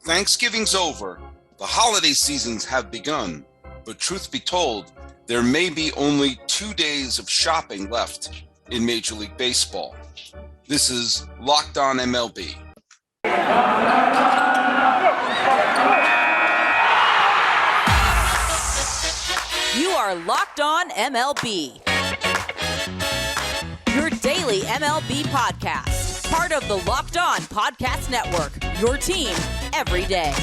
Thanksgiving's over, the holiday seasons have begun, but truth be told, there may be only 2 days of shopping left in Major League Baseball. This is Locked On MLB. You are Locked On MLB, your daily MLB podcast, part of the Locked On Podcast Network, your team every day.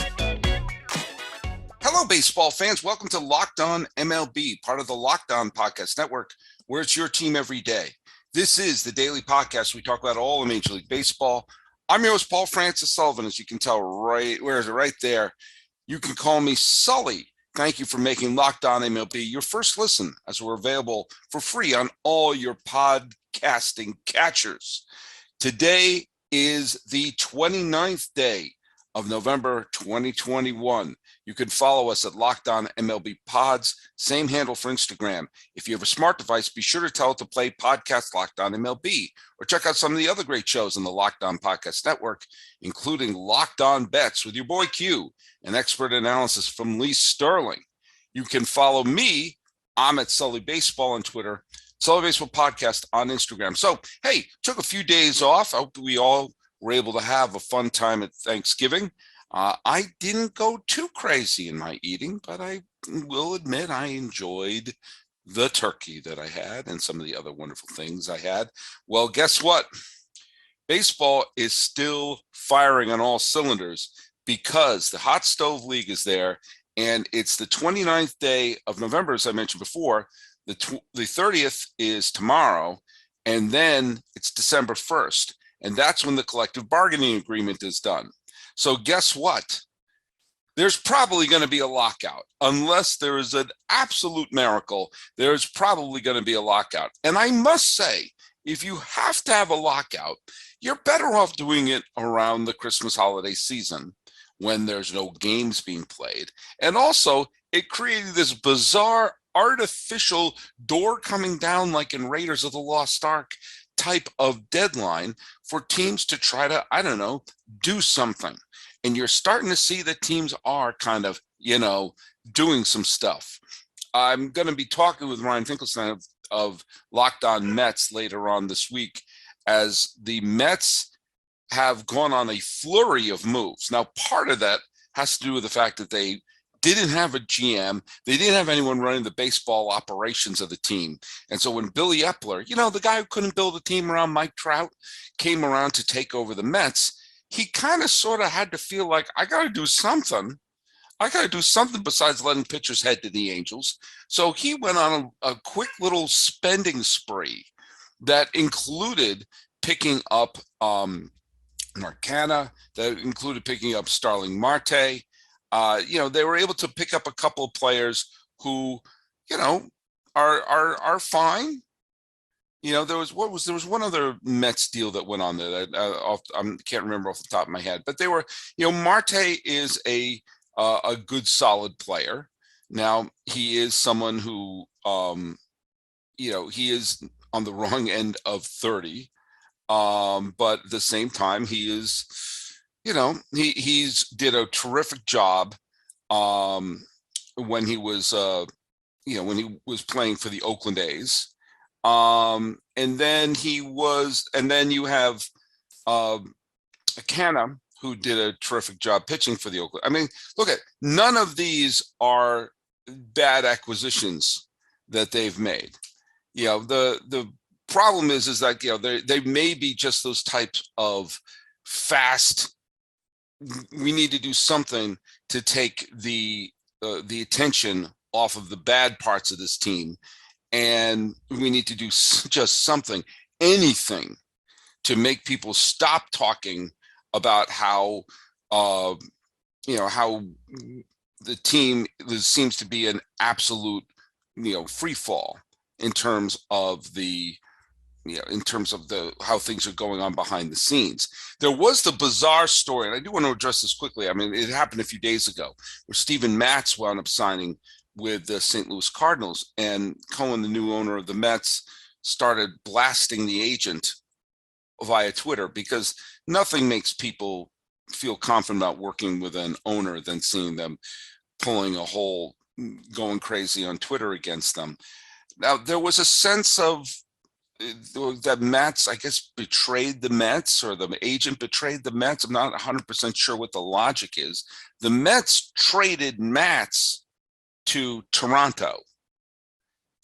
Hello, baseball fans. Welcome to Locked On MLB, part of the Locked On Podcast Network, where it's your team every day. This is the daily podcast. We talk about all of Major League Baseball. I'm your host, Paul Francis Sullivan, as you can tell right there. You can call me Sully. Thank you for making Locked On MLB your first listen, as we're available for free on all your podcasting catchers. Today is the 29th day of November 2021. You can follow us at Locked On MLB Pods, same handle for Instagram. If you have a smart device, be sure to tell it to play podcast Locked On MLB, or check out some of the other great shows on the Locked On Podcast Network, including Locked On Bets with your boy Q, and expert analysis from Lee Sterling. You can follow me. I'm at Sully Baseball on Twitter, Sully Baseball Podcast on Instagram. So, hey, took a few days off. I hope we all were able to have a fun time at Thanksgiving. I didn't go too crazy in my eating, but I will admit I enjoyed the turkey that I had and some of the other wonderful things I had. Well, guess what? Baseball is still firing on all cylinders because the Hot Stove League is there, and it's the 29th day of November, as I mentioned before. The 30th is tomorrow, and then it's December 1st, and that's when the collective bargaining agreement is done. So guess what? There's probably going to be a lockout. Unless there is an absolute miracle, there's probably going to be a lockout. And I must say, if you have to have a lockout, you're better off doing it around the Christmas holiday season when there's no games being played. And also, it created this bizarre artificial door coming down like in Raiders of the Lost Ark type of deadline for teams to try to, do something. And you're starting to see that teams are kind of, doing some stuff. I'm going to be talking with Ryan Finkelstein of Locked On Mets later on this week, as the Mets have gone on a flurry of moves. Now, part of that has to do with the fact that they didn't have a GM. They didn't have anyone running the baseball operations of the team. And so when Billy Epler, the guy who couldn't build a team around Mike Trout, came around to take over the Mets, he kind of sort of had to feel like, I got to do something. I got to do something besides letting pitchers head to the Angels. So he went on a quick little spending spree that included picking up Marcana, that included picking up Starling Marte. They were able to pick up a couple of players who, are fine. There was one other Mets deal that went on there that I can't remember off the top of my head, but they were, Marte is a good solid player. Now he is someone who, he is on the wrong end of 30, but at the same time he is, he's did a terrific job when he was, when he was playing for the Oakland A's. And then you have Canna, who did a terrific job pitching for the Oakland. I mean, none of these are bad acquisitions that they've made. The problem is that, they may be just those types of fast, we need to do something to take the attention off of the bad parts of this team. And we need to do just something, anything, to make people stop talking about how, how the team seems to be an absolute, free fall in terms of the how things are going on behind the scenes. There was the bizarre story, and I do want to address this quickly. I mean, it happened a few days ago, where Steven Matz wound up signing with the St. Louis Cardinals, and Cohen, the new owner of the Mets, started blasting the agent via Twitter, because nothing makes people feel confident about working with an owner than seeing them pulling a whole, going crazy on Twitter against them. Now, there was a sense of that Matz, I guess, betrayed the Mets, or the agent betrayed the Mets. I'm not 100% sure what the logic is. The Mets traded Matz to Toronto.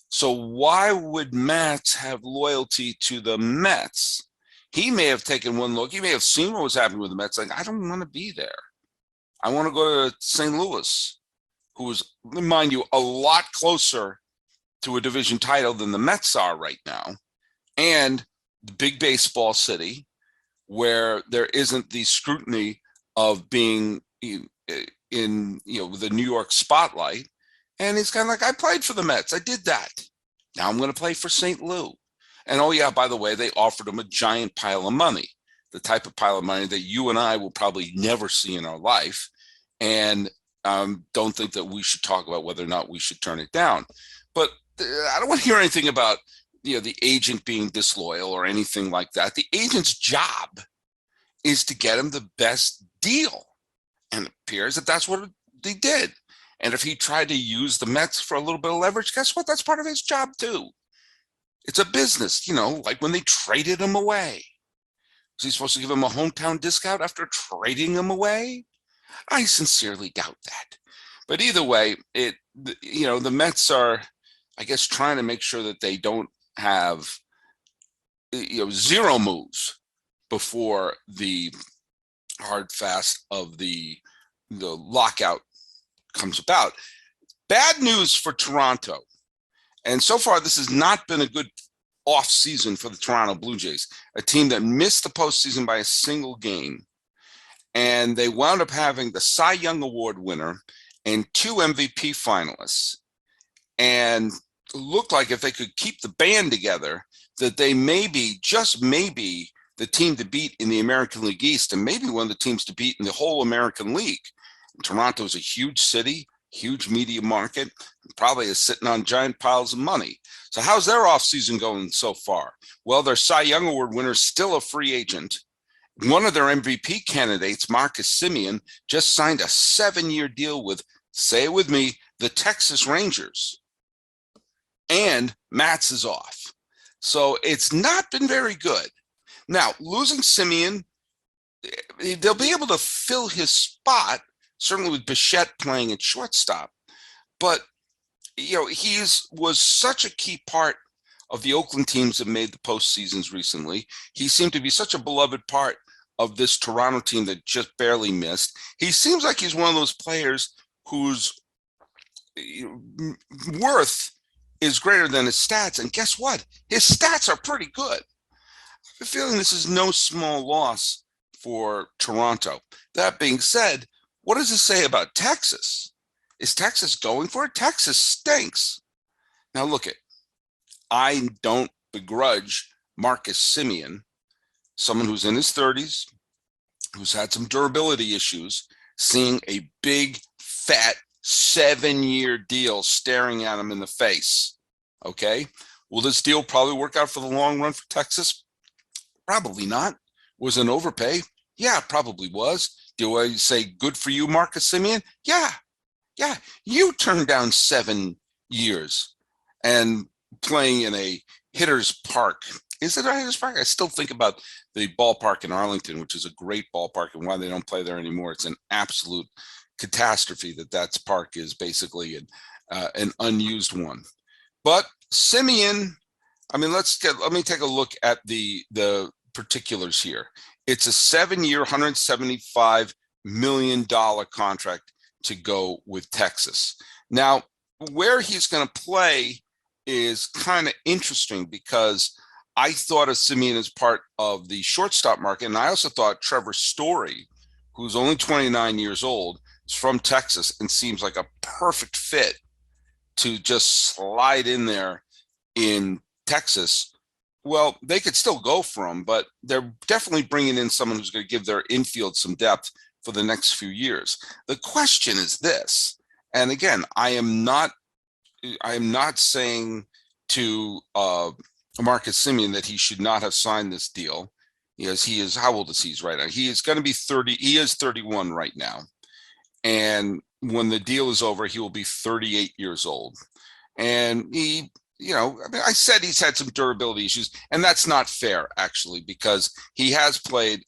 So why would Matz have loyalty to the Mets? He may have taken one look. He may have seen what was happening with the Mets. Like, I don't want to be there. I want to go to St. Louis, who is, mind you, a lot closer to a division title than the Mets are right now, and the big baseball city where there isn't the scrutiny of being in the New York spotlight. And he's kind of like, I played for the Mets. I did that. Now I'm going to play for St. Louis. And oh yeah, by the way, they offered him a giant pile of money, the type of pile of money that you and I will probably never see in our life. And don't think that we should talk about whether or not we should turn it down. But I don't want to hear anything about the agent being disloyal or anything like that. The agent's job is to get him the best deal. And it appears that that's what they did. And if he tried to use the Mets for a little bit of leverage, guess what? That's part of his job too. It's a business, like when they traded him away. Was he supposed to give him a hometown discount after trading him away? I sincerely doubt that. But either way, the Mets are, I guess, trying to make sure that they don't have zero moves before the hard fast of the lockout comes about. Bad news for Toronto. And so far, this has not been a good off season for the Toronto Blue Jays, a team that missed the postseason by a single game. And they wound up having the Cy Young Award winner and 2 MVP finalists. And looked like if they could keep the band together, that they may be, just maybe, the team to beat in the American League East, and maybe one of the teams to beat in the whole American League. Toronto is a huge city, huge media market, probably is sitting on giant piles of money. So how's their offseason going so far? Well, their Cy Young Award winner is still a free agent. One of their MVP candidates, Marcus Semien, just signed a 7-year deal with, say it with me, the Texas Rangers. And Matz is off. So it's not been very good. Now, losing Simeon, they'll be able to fill his spot, certainly with Bichette playing at shortstop. But, he was such a key part of the Oakland teams that made the postseasons recently. He seemed to be such a beloved part of this Toronto team that just barely missed. He seems like he's one of those players whose worth is greater than his stats. And guess what? His stats are pretty good. I have a feeling this is no small loss for Toronto. That being said, what does it say about Texas? Is Texas going for it? Texas stinks. Now look I don't begrudge Marcus Semien, someone who's in his 30s, who's had some durability issues, seeing a big, fat 7-year deal staring at him in the face. Okay. Will this deal probably work out for the long run for Texas? Probably not. Was it an overpay? Yeah, probably was. Do I say good for you, Marcus Semien? Yeah. You turned down 7 years and playing in a hitter's park. Is it a hitter's park? I still think about the ballpark in Arlington, which is a great ballpark, and why they don't play there anymore. It's an absolute catastrophe that park is basically an unused one. But Simeon, let me take a look at the particulars here. It's a 7-year, $175 million contract to go with Texas. Now, where he's going to play is kind of interesting, because I thought of Simeon as part of the shortstop market, and I also thought Trevor Story, who's only 29 years old, is from Texas and seems like a perfect fit to just slide in there in Texas. Well, they could still go for him, but they're definitely bringing in someone who's going to give their infield some depth for the next few years. The question is this, and again, I am not saying to Marcus Semien that he should not have signed this deal. He is, how old is he right now? He is going to be 30. He is 31 right now. And when the deal is over, he will be 38 years old. And he, I said he's had some durability issues, and that's not fair, actually, because he has played.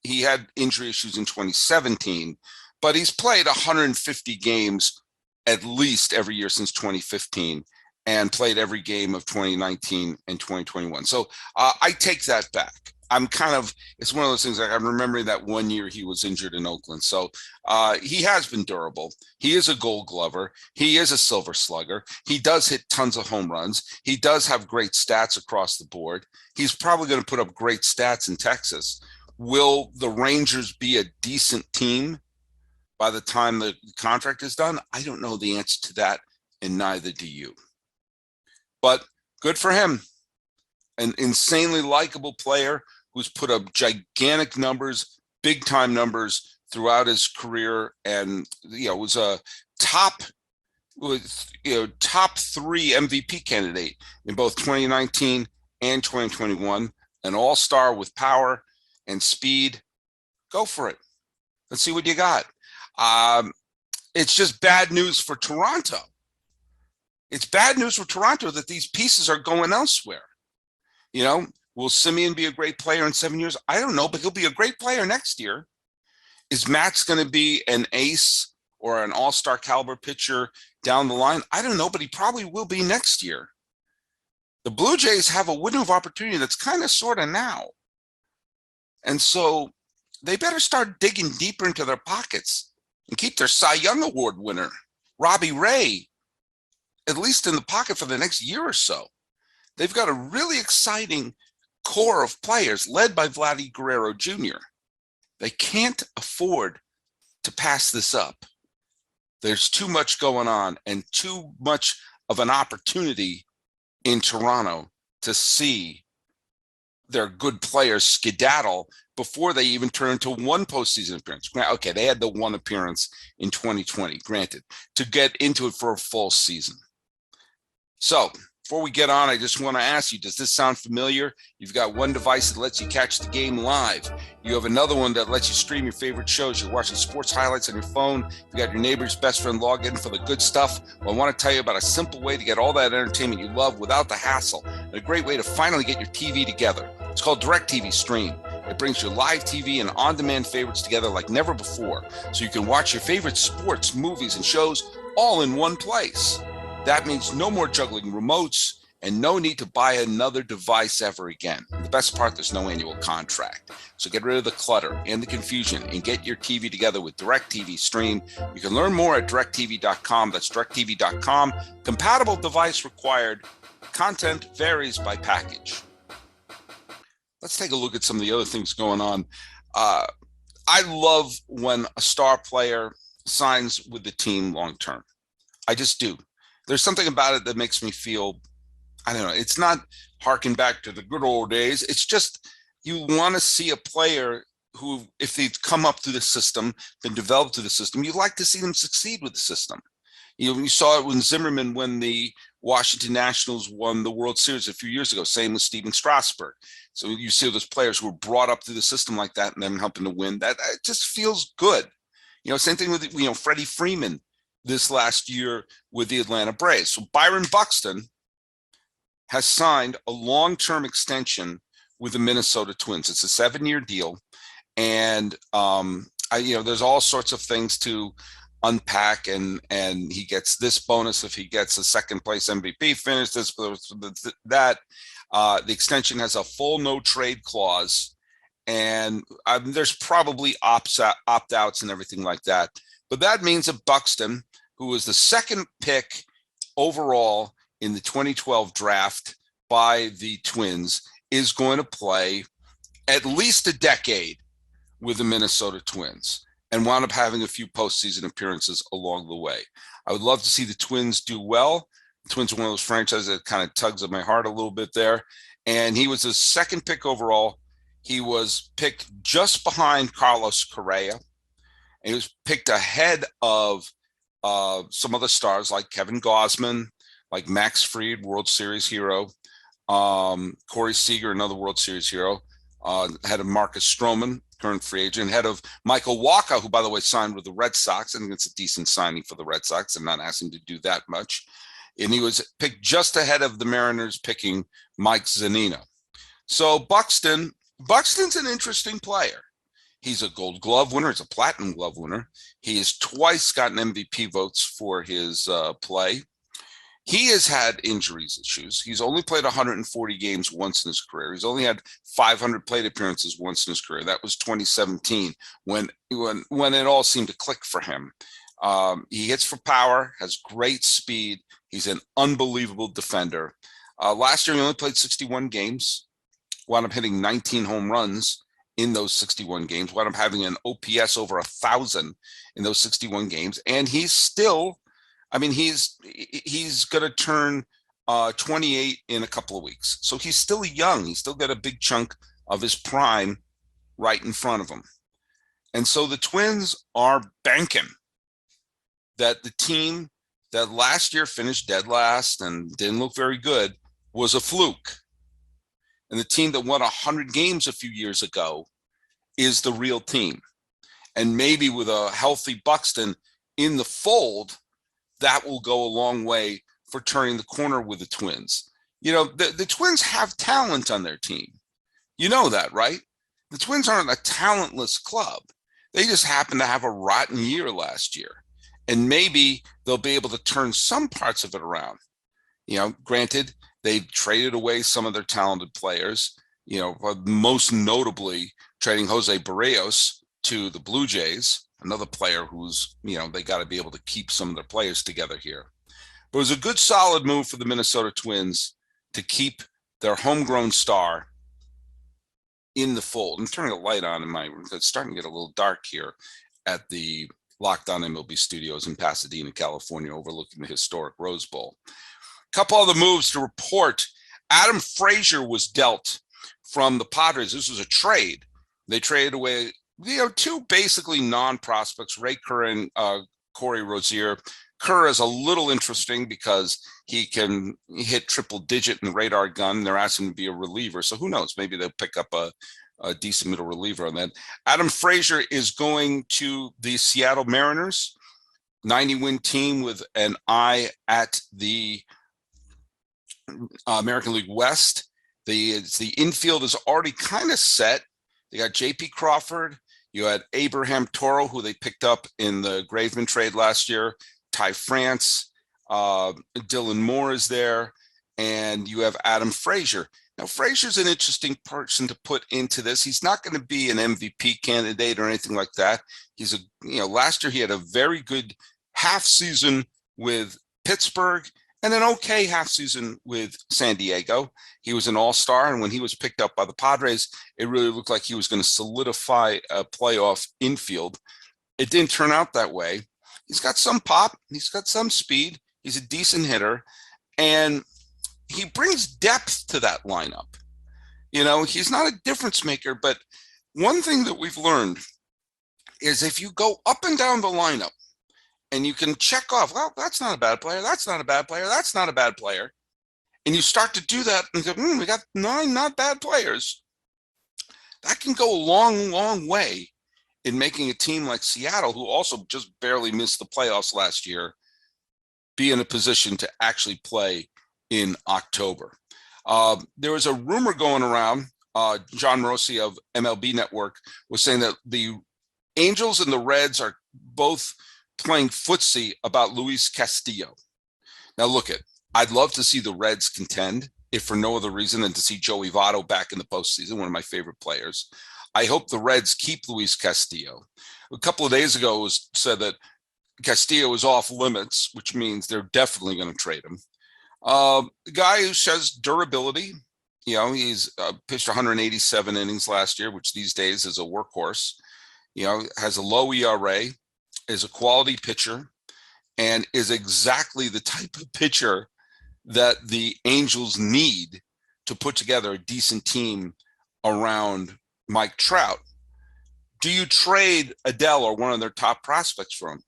He had injury issues in 2017, but he's played 150 games at least every year since 2015 and played every game of 2019 and 2021. So I take that back. It's one of those things, like I'm remembering that one year he was injured in Oakland. So he has been durable. He is a Gold Glover. He is a Silver Slugger. He does hit tons of home runs. He does have great stats across the board. He's probably going to put up great stats in Texas. Will the Rangers be a decent team by the time the contract is done? I don't know the answer to that, and neither do you. But good for him. An insanely likable player who's put up gigantic numbers, big time numbers throughout his career, and was a top 3 MVP candidate in both 2019 and 2021. An all-star with power and speed. Go for it. Let's see what you got. It's just bad news for Toronto. It's bad news for Toronto that these pieces are going elsewhere. Will Semien be a great player in 7 years? I don't know, but he'll be a great player next year. Is Matz going to be an ace or an all-star caliber pitcher down the line? I don't know, but he probably will be next year. The Blue Jays have a window of opportunity that's kind of sort of now. And so they better start digging deeper into their pockets and keep their Cy Young Award winner, Robbie Ray, at least in the pocket for the next year or so. They've got a really exciting core of players led by Vladdy Guerrero Jr. They can't afford to pass this up. There's too much going on and too much of an opportunity in Toronto to see their good players skedaddle before they even turn into one postseason appearance. Okay, they had the one appearance in 2020, granted, to get into it for a full season. So before we get on, I just want to ask you, does this sound familiar? You've got one device that lets you catch the game live. You have another one that lets you stream your favorite shows. You're watching sports highlights on your phone. You got your neighbor's best friend log in for the good stuff. Well, I want to tell you about a simple way to get all that entertainment you love without the hassle, and a great way to finally get your TV together. It's called Directv Stream. It brings your live TV and on-demand favorites together like never before, so you can watch your favorite sports, movies, and shows all in one place. That means no more juggling remotes and no need to buy another device ever again. And the best part, there's no annual contract. So get rid of the clutter and the confusion and get your TV together with Directv Stream. You can learn more at directv.com. That's directv.com. Compatible device required. Content varies by package. Let's take a look at some of the other things going on. I love when a star player signs with the team long-term. I just do. There's something about it that makes me feel, I don't know, it's not harking back to the good old days. It's just you want to see a player who, if they've come up through the system, been developed through the system, you'd like to see them succeed with the system. You saw it when Zimmerman, when the Washington Nationals won the World Series a few years ago. Same with Steven Strasburg. So you see those players who were brought up through the system like that and then helping to win. That it just feels good. Same thing with Freddie Freeman this last year with the Atlanta Braves. So Byron Buxton has signed a long-term extension with the Minnesota Twins. It's a 7-year deal, and there's all sorts of things to unpack, and he gets this bonus if he gets a second place MVP finish. The extension has a full no trade clause, and there's probably opt-outs and everything like that. But that means that Buxton, who was the second pick overall in the 2012 draft by the Twins, is going to play at least a decade with the Minnesota Twins and wound up having a few postseason appearances along the way. I would love to see the Twins do well. The Twins are one of those franchises that kind of tugs at my heart a little bit there. And he was the second pick overall. He was picked just behind Carlos Correa. And he was picked ahead of some other stars like Kevin Gausman, like Max Fried, World Series hero, Corey Seager, another World Series hero, head of Marcus Stroman, current free agent, head of Michael Wacha, who, by the way, signed with the Red Sox. I think it's a decent signing for the Red Sox. I'm not asking him to do that much. And he was picked just ahead of the Mariners picking Mike Zunino. So Buxton's an interesting player. He's a Gold Glove winner. He's a Platinum Glove winner. He has twice gotten MVP votes for his play. He has had injuries issues. He's only played 140 games once in his career. He's only had 500 plate appearances once in his career. That was 2017 when it all seemed to click for him. He hits for power, has great speed. He's an unbelievable defender. Last year, he only played 61 games, wound up hitting 19 home runs in those 61 games, wound up having an OPS over 1,000 in those 61 games. And he's still, he's going to turn 28 in a couple of weeks. So he's still young. He's still got a big chunk of his prime right in front of him. And so the Twins are banking that the team that last year finished dead last and didn't look very good was a fluke. And the team that won 100 games a few years ago is the real team. And maybe with a healthy Buxton in the fold, that will go a long way for turning the corner with the Twins. You know, the Twins have talent on their team. You know that, right? The Twins aren't a talentless club. They just happen to have a rotten year last year. And maybe they'll be able to turn some parts of it around. You know, granted, they traded away some of their talented players, you know, most notably trading Jose Barrios to the Blue Jays, another player who's, you know, they got to be able to keep some of their players together here. But it was a good, solid move for the Minnesota Twins to keep their homegrown star in the fold. I'm turning a light on in my room. It's starting to get a little dark here at the Locked On MLB Studios in Pasadena, California, overlooking the historic Rose Bowl. A couple other moves to report. Adam Frazier was dealt from the Padres. This was a trade. They traded away, you know, two basically non-prospects, Ray Kerr and Corey Rozier. Kerr is a little interesting because he can hit triple digit in the radar gun. They're asking him to be a reliever. So who knows? Maybe they'll pick up a decent middle reliever on that. Adam Frazier is going to the Seattle Mariners, 90-win team with an eye at the American League West. The infield is already kind of set. They got J.P. Crawford. You had Abraham Toro, who they picked up in the Graveman trade last year. Ty France, Dylan Moore is there, and you have Adam Frazier. Now, Frazier's an interesting person to put into this. He's not going to be an MVP candidate or anything like that. He's last year he had a very good half season with Pittsburgh and an okay half season with San Diego. He was an all-star, and when he was picked up by the Padres, it really looked like he was going to solidify a playoff infield. It didn't turn out that way. He's got some pop. He's got some speed. He's a decent hitter, and he brings depth to that lineup. You know, he's not a difference maker, but one thing that we've learned is if you go up and down the lineup and you can check off, well, that's not a bad player, that's not a bad player, that's not a bad player, and you start to do that and go, we got 9 not bad players, that can go a long, long way in making a team like Seattle, who also just barely missed the playoffs last year, be in a position to actually play in October. There was a rumor going around. John Morosi of MLB Network was saying that the Angels and the Reds are both playing footsie about Luis Castillo. Now, look, I'd love to see the Reds contend, if for no other reason than to see Joey Votto back in the postseason, one of my favorite players. I hope the Reds keep Luis Castillo. A couple of days ago, it was said that Castillo is off limits, which means they're definitely going to trade him. The guy who says durability, you know, he's pitched 187 innings last year, which these days is a workhorse, you know, has a low ERA, is a quality pitcher, and is exactly the type of pitcher that the Angels need to put together a decent team around Mike Trout. Do you trade Adele or one of their top prospects for him?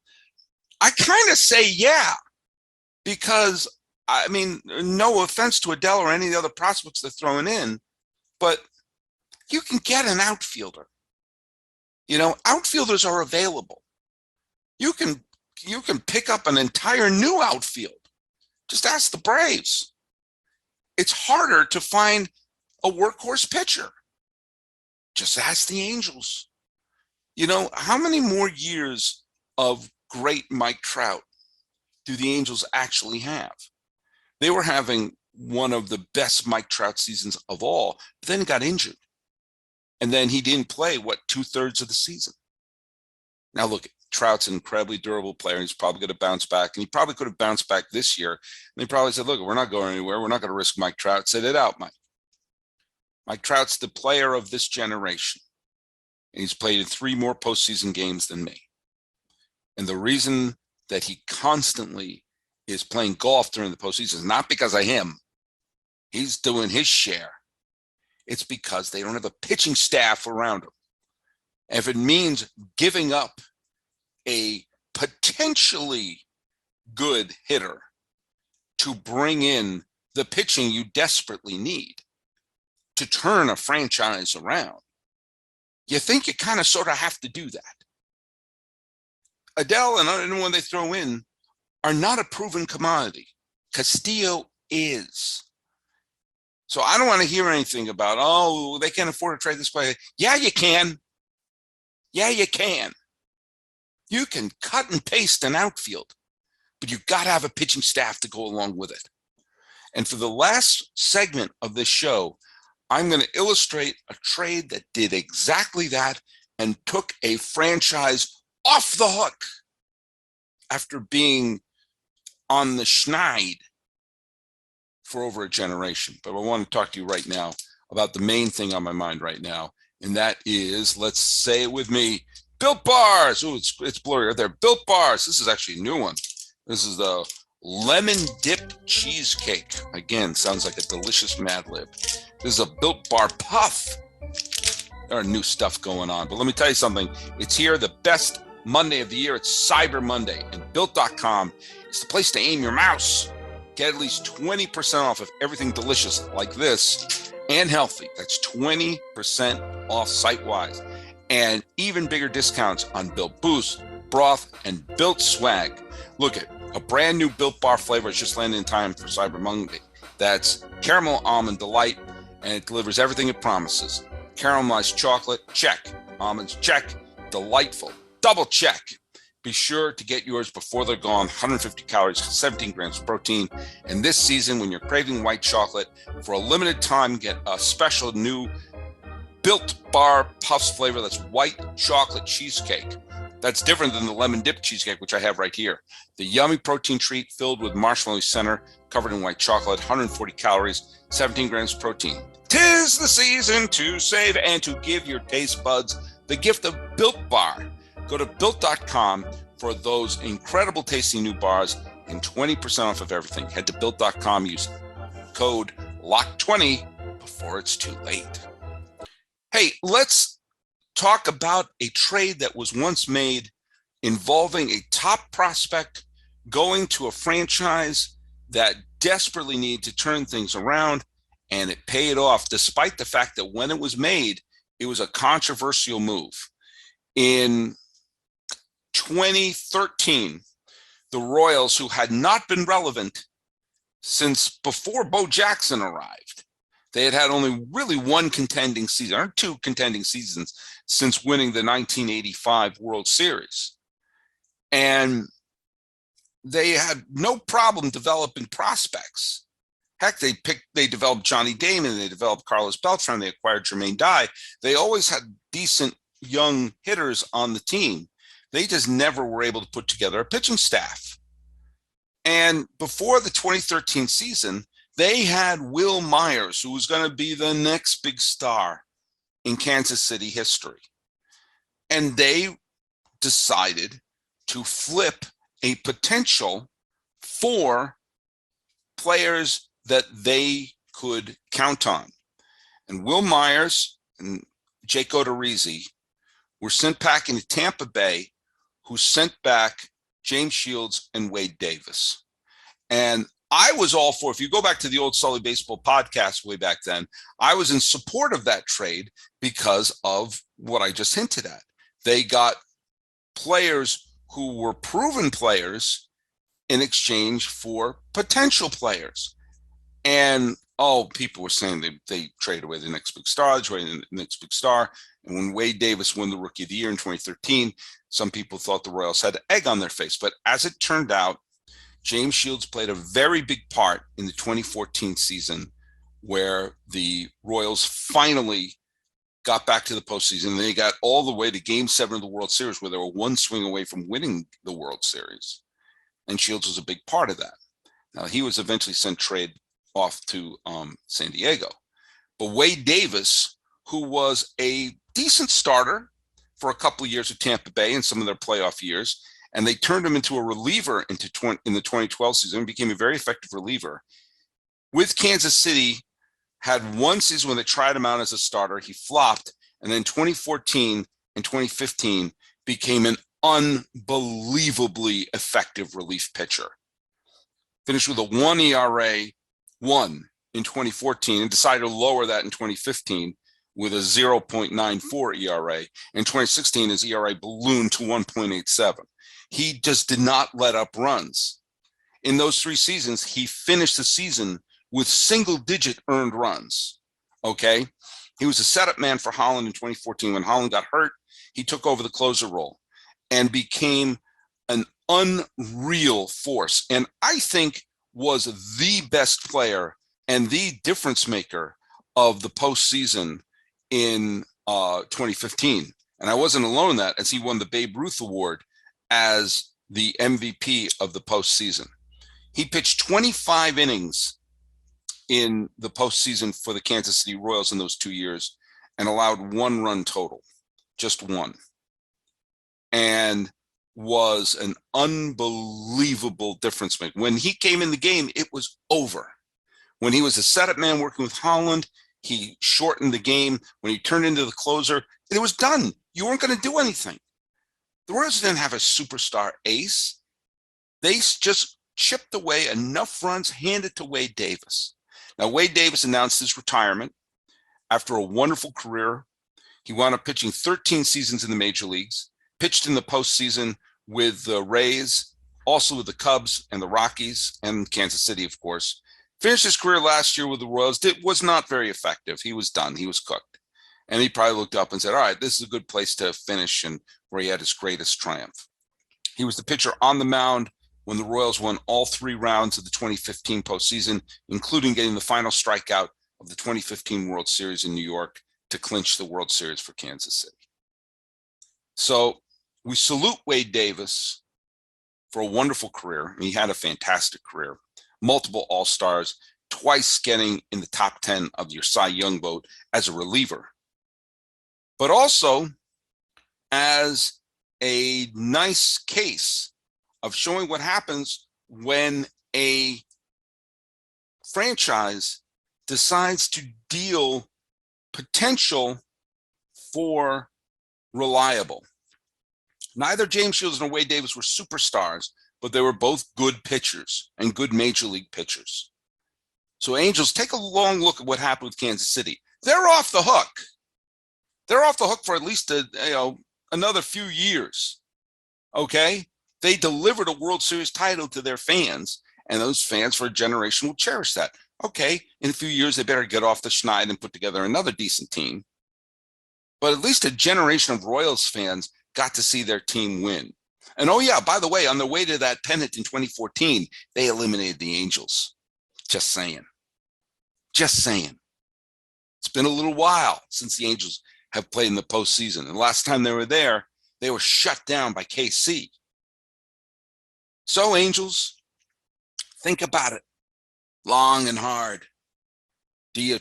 I kind of say yeah, because I mean, no offense to Adele or any of the other prospects they're throwing in, but you can get an outfielder. Outfielders are available. You can pick up an entire new outfield. Just ask the Braves. It's harder to find a workhorse pitcher. Just ask the Angels. How many more years of great Mike Trout do the Angels actually have? They were having one of the best Mike Trout seasons of all, but then he got injured. And then he didn't play, 2/3 of the season. Now, look, Trout's an incredibly durable player. He's probably going to bounce back. And he probably could have bounced back this year. And they probably said, look, we're not going anywhere. We're not going to risk Mike Trout. Sit it out, Mike. Mike Trout's the player of this generation. And he's played in 3 more postseason games than me. And the reason that he constantly is playing golf during the postseason is not because of him. He's doing his share. It's because they don't have a pitching staff around him. If it means giving up a potentially good hitter to bring in the pitching you desperately need to turn a franchise around, you think you kind of sort of have to do that. Adele and anyone they throw in are not a proven commodity. Castillo is. So I don't want to hear anything about, oh, they can't afford to trade this player. Yeah, you can. Yeah, you can. You can cut and paste an outfield, but you've got to have a pitching staff to go along with it. And for the last segment of this show, I'm going to illustrate a trade that did exactly that and took a franchise off the hook after being on the schneid for over a generation. But I want to talk to you right now about the main thing on my mind right now, and that is, let's say it with me, Built Bars. Oh, it's blurry right there. Built Bars. This is actually a new one. This is the lemon dipped cheesecake. Again, sounds like a delicious Mad Lib. This is a Built Bar Puff. There are new stuff going on. But let me tell you something. It's here, the best Monday of the year. It's Cyber Monday. And Built.com is the place to aim your mouse. Get at least 20% off of everything delicious like this and healthy. That's 20% off site-wise. And even bigger discounts on Built Boost, Broth, and Built Swag. Look at a brand new Built Bar flavor has just landed in time for Cyber Monday. That's Caramel Almond Delight, and it delivers everything it promises. Caramelized chocolate, check. Almonds, check. Delightful, double check. Be sure to get yours before they're gone. 150 calories, 17 grams of protein. And this season, when you're craving white chocolate, for a limited time, get a special new Built Bar Puffs flavor that's white chocolate cheesecake. That's different than the lemon dip cheesecake, which I have right here. The yummy protein treat filled with marshmallow center, covered in white chocolate, 140 calories, 17 grams of protein. 'Tis the season to save and to give your taste buds the gift of Built Bar. Go to Built.com for those incredible tasting new bars and 20% off of everything. Head to Built.com, use code LOCK20 before it's too late. Hey, let's talk about a trade that was once made involving a top prospect going to a franchise that desperately needed to turn things around, and it paid off despite the fact that when it was made, it was a controversial move. In 2013, the Royals, who had not been relevant since before Bo Jackson arrived, they had only really one contending season, or 2 contending seasons since winning the 1985 World Series. And they had no problem developing prospects. Heck, they developed Johnny Damon, they developed Carlos Beltran, they acquired Jermaine Dye. They always had decent young hitters on the team. They just never were able to put together a pitching staff. And before the 2013 season, they had Will Myers, who was going to be the next big star in Kansas City history. And they decided to flip a potential for players that they could count on. And Will Myers and Jake Odorizzi were sent back into Tampa Bay, who sent back James Shields and Wade Davis. And I was all for, if you go back to the old Sully Baseball podcast way back then, I was in support of that trade because of what I just hinted at. They got players who were proven players in exchange for potential players. And, people were saying they traded away the next big star, they traded the next big star. And when Wade Davis won the Rookie of the Year in 2013, some people thought the Royals had egg on their face. But as it turned out, James Shields played a very big part in the 2014 season where the Royals finally got back to the postseason. They got all the way to Game 7 of the World Series, where they were one swing away from winning the World Series. And Shields was a big part of that. Now, he was eventually sent trade off to San Diego. But Wade Davis, who was a decent starter for a couple of years with Tampa Bay in some of their playoff years, and they turned him into a reliever in the 2012 season and became a very effective reliever. With Kansas City, had one season when they tried him out as a starter. He flopped, and then 2014 and 2015 became an unbelievably effective relief pitcher. Finished with a 1 ERA, 1 in 2014, and decided to lower that in 2015 with a 0.94 ERA. In 2016, his ERA ballooned to 1.87. He just did not let up runs. In those 3 seasons, he finished the season with single-digit earned runs, okay? He was a setup man for Holland in 2014. When Holland got hurt, he took over the closer role and became an unreal force, and I think was the best player and the difference maker of the postseason in 2015. And I wasn't alone in that, as he won the Babe Ruth Award as the MVP of the postseason. He pitched 25 innings in the postseason for the Kansas City Royals in those 2 years and allowed 1 run total, just 1. And was an unbelievable difference maker. When he came in the game, it was over. When he was a setup man working with Holland, he shortened the game. When he turned into the closer, it was done. You weren't going to do anything. The Royals didn't have a superstar ace. They just chipped away enough runs, handed to Wade Davis. Now, Wade Davis announced his retirement after a wonderful career. He wound up pitching 13 seasons in the major leagues, pitched in the postseason with the Rays, also with the Cubs and the Rockies and Kansas City, of course. Finished his career last year with the Royals. Was not very effective. He was done. He was cooked. And he probably looked up and said, all right, this is a good place to finish, and where he had his greatest triumph. He was the pitcher on the mound when the Royals won all 3 rounds of the 2015 postseason, including getting the final strikeout of the 2015 World Series in New York to clinch the World Series for Kansas City. So we salute Wade Davis for a wonderful career. He had a fantastic career, multiple All-Stars, twice getting in the top 10 of your Cy Young vote as a reliever, but also as a nice case of showing what happens when a franchise decides to deal potential for reliable. Neither James Shields nor Wade Davis were superstars, but they were both good pitchers and good major league pitchers. So Angels, take a long look at what happened with Kansas City. They're off the hook. They're off the hook for at least another few years. Okay? They delivered a World Series title to their fans, and those fans for a generation will cherish that. Okay, in a few years, they better get off the schneid and put together another decent team. But at least a generation of Royals fans got to see their team win. And oh yeah, by the way, on their way to that pennant in 2014, they eliminated the Angels. Just saying. Just saying. It's been a little while since the Angels have played in the postseason. And the last time they were there, they were shut down by KC. So Angels, think about it long and hard. Do you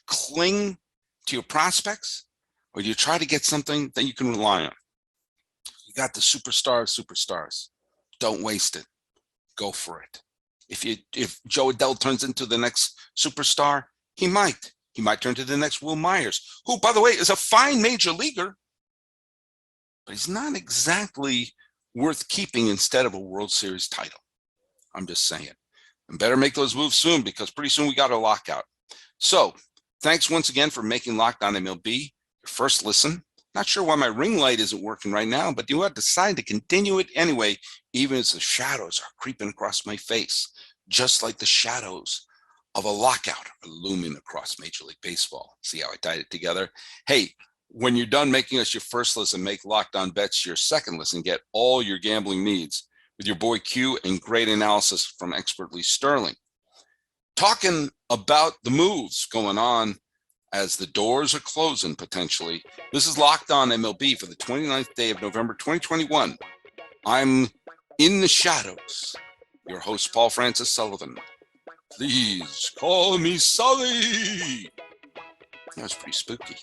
cling to your prospects, or do you try to get something that you can rely on? You got the superstars. Don't waste it. Go for it. If Joe Adele turns into the next superstar, he might turn to the next Will Myers, who, by the way, is a fine major leaguer, but he's not exactly worth keeping instead of a World Series title. I'm just saying. And better make those moves soon because pretty soon we got a lockout. So thanks once again for making Locked On MLB your first listen. Not sure why my ring light isn't working right now, but you have decided to continue it anyway, even as the shadows are creeping across my face, just like the shadows of a lockout are looming across Major League Baseball. See how I tied it together? Hey, when you're done making us your first listen, make Locked On Bets your second listen. Get all your gambling needs with your boy Q and great analysis from expert Lee Sterling. Talking about the moves going on as the doors are closing potentially. This is Locked On MLB for the 29th day of November 2021. I'm in the shadows. Your host, Paul Francis Sullivan. Please call me Sully. That was pretty spooky.